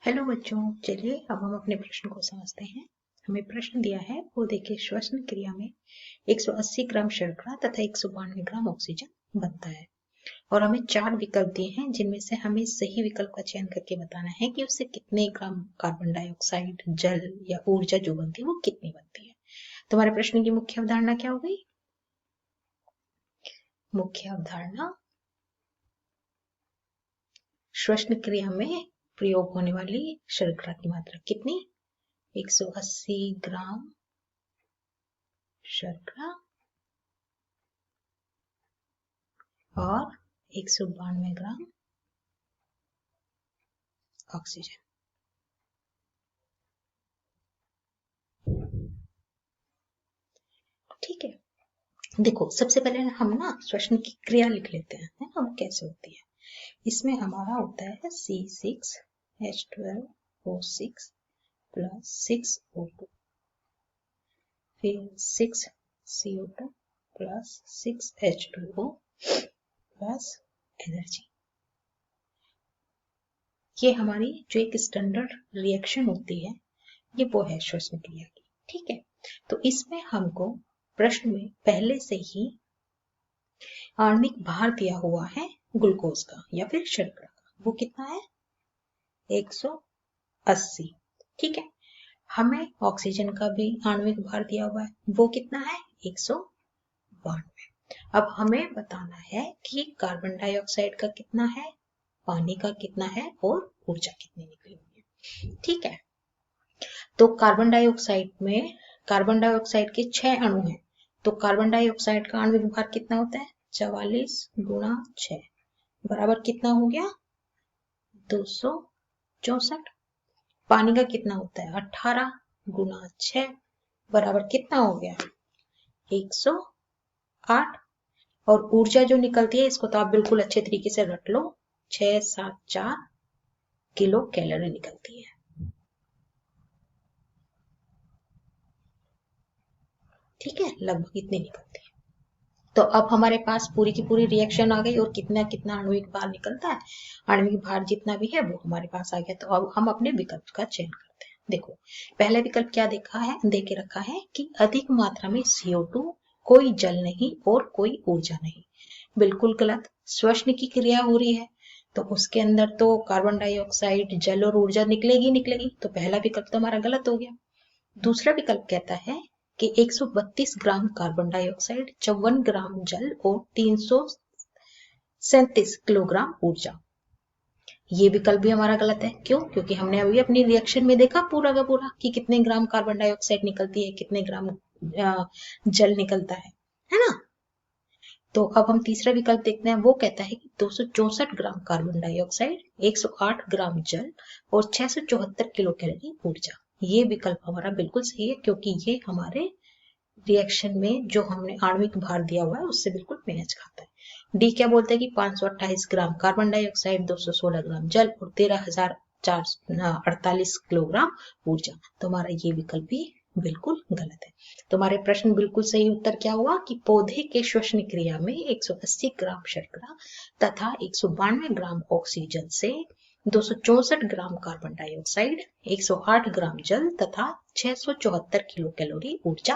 Hello बच्चों, चलिए अब हम अपने प्रश्न को समझते हैं। हमें प्रश्न दिया है पौधे के श्वसन क्रिया में 180 ग्राम शर्करा तथा 192 ग्राम ऑक्सीजन बनता है और हमें 4 विकल्प दिए हैं जिनमें से हमें सही विकल्प का चयन करके बताना है कि उससे कितने ग्राम कार्बन डाइऑक्साइड, जल या ऊर्जा जो बनती है वो कितनी बनती है। तो हमारे प्रश्न की मुख्य अवधारणा क्या हो गई? मुख्य अवधारणा, श्वसन क्रिया में प्रयोग होने वाली शर्करा की मात्रा कितनी? 180 ग्राम शर्करा और 192 ग्राम ऑक्सीजन। ठीक है, देखो सबसे पहले हम ना श्वसन की क्रिया लिख लेते हैं, है ना, वो कैसे होती है। इसमें हमारा होता है C6H12O6 प्लस 6O2, फिर 6CO2 plus 6H2O plus energy. ये हमारी जो एक स्टैंडर्ड रिएक्शन होती है ये वो है श्वसन क्रिया की। ठीक है, तो इसमें हमको प्रश्न में पहले से ही आणविक भार दिया हुआ है ग्लूकोज का या फिर शर्करा का, वो कितना है? 180। ठीक है, हमें ऑक्सीजन का भी आणविक भार दिया हुआ है, वो कितना है? 192। अब हमें बताना है कि कार्बन डाइऑक्साइड का कितना है, पानी का कितना है और ऊर्जा कितनी निकली हुई है। ठीक है, तो कार्बन डाइऑक्साइड के 6 अणु हैं, तो कार्बन डाइऑक्साइड का आणविक भार कितना होता है? 44 गुणा 6 बराबर कितना हो गया? 264। पानी का कितना होता है? 18 गुणा 6 बराबर कितना हो गया? 108। और ऊर्जा जो निकलती है इसको तो आप बिल्कुल अच्छे तरीके से रट लो, 674 किलो कैलोरी निकलती है। ठीक है, लगभग इतनी निकलती है। तो अब हमारे पास पूरी की पूरी रिएक्शन आ गई और कितना कितना आणविक भार निकलता है, आणविक भार जितना भी है वो हमारे पास आ गया। तो अब हम अपने विकल्प का चयन करते हैं। देखो पहला विकल्प क्या देखा है, दे के रखा है कि अधिक मात्रा में CO2, कोई जल नहीं और कोई ऊर्जा नहीं। बिल्कुल गलत, श्वसन की क्रिया हो रही है तो उसके अंदर तो कार्बन डाइऑक्साइड, जल और ऊर्जा निकलेगी। तो पहला विकल्प तो हमारा गलत हो गया। दूसरा विकल्प कहता है कि 132 ग्राम कार्बन डाइऑक्साइड, 54 ग्राम जल और 337 किलोग्राम ऊर्जा। ये विकल्प भी हमारा गलत है। क्यों? क्योंकि हमने अभी अपनी रिएक्शन में देखा पूरा का पूरा कि कितने ग्राम कार्बन डाइऑक्साइड निकलती है, कितने ग्राम जल निकलता है ना। तो अब हम तीसरा विकल्प देखते हैं, वो कहता है कि 264 ग्राम कार्बन डाइऑक्साइड, 108 ग्राम जल और 674 किलो कैलोरी ऊर्जा। ये विकल्प हमारा बिल्कुल सही है क्योंकि ये हमारे रिएक्शन में जो हमने आणविक भार दिया हुआ है उससे बिल्कुल मैच खाता है। डी क्या बोलते हैं कि 528 ग्राम कार्बन डाइऑक्साइड, 216 ग्राम जल और 13,448 किलोग्राम ऊर्जा। तो हमारा ये विकल्प भी बिल्कुल गलत है। तो हमारे प्रश्न बिल्कुल सही उत्तर क्या हुआ कि पौधे के श्वसन क्रिया में 180 ग्राम शर्करा तथा 192 ग्राम ऑक्सीजन से 264 ग्राम कार्बन डाइऑक्साइड, 108 ग्राम जल तथा 674 किलो कैलोरी ऊर्जा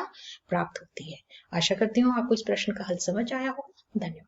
प्राप्त होती है। आशा करती हूँ आपको इस प्रश्न का हल समझ आया होगा। धन्यवाद।